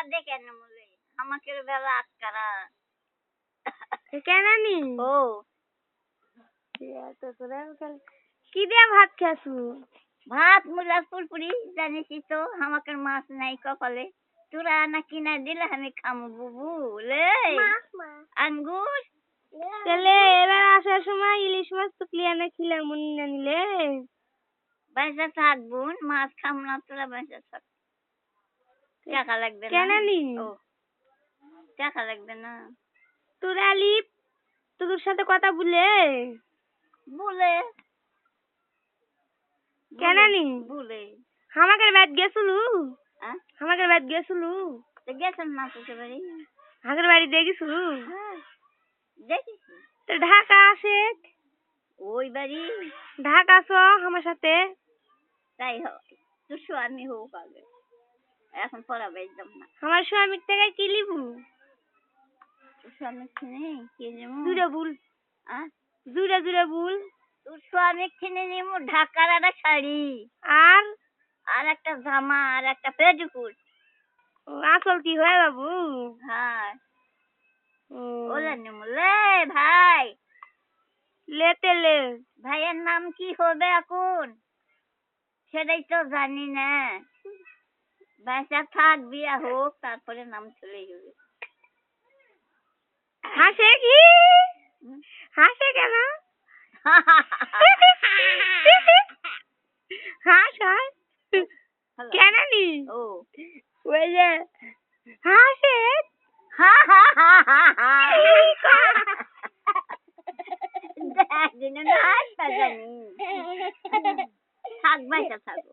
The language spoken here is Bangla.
বাদে কেন বলে আমাকে বেলা আটকারা কেন নি ও কি দিয়ে ভাত খাসু? ভাত মুলা পুরপুরি জানিসই তো আমাকে মাছ নাই কপালে তোরা না কিনা দিলে আমি খামু বুবু লে আঙ্গুর তাহলে এবার আসার সময় ইলিশ মাছ তো ক্লিয়ার খিলে মনে না নিলে বেঁচে থাকবুন মাছ খাম না তোরা বেঁচে থাক টাকা লাগবে না কেন নি ও টাকা লাগবে না তোরা লিপ তোর সাথে কথা বলে বলে কেন নি বলে আমাকে বাদ গেছলু হ্যাঁ আমাকে বাদ গেছলু গেছেন না তোকে বাড়ি আগের বাড়ি দেখিছলু দেখিস তো ঢাকা আসে ওই বাড়ি ঢাকা আসো আমার সাথে তাই হয় তোর স্বামী হোক আগে এখন পড়াবে একদম না আমার স্বামীর থেকে কি লিবু তোর স্বামী কিনে কি নেবো জুড়ে বুল জুড়ে জুড়ে বুল তোর স্বামী কিনে নেবো ঢাকার একটা শাড়ি আর আর একটা জামা আর একটা পেটিকুট আসল কি হয়ে বাবু হ্যাঁ ওলা নেবো লে ভাই লেতে লে ভাইয়ের নাম কি হবে এখন সেটাই তো জানি না বেঁচে থাক বিয়া হোক তারপরে নাম চলে যাবে হাসে কি হাসে কেন হাস হাস কেন নি ও ওই যে হাসে থাক বেঁচে থাকো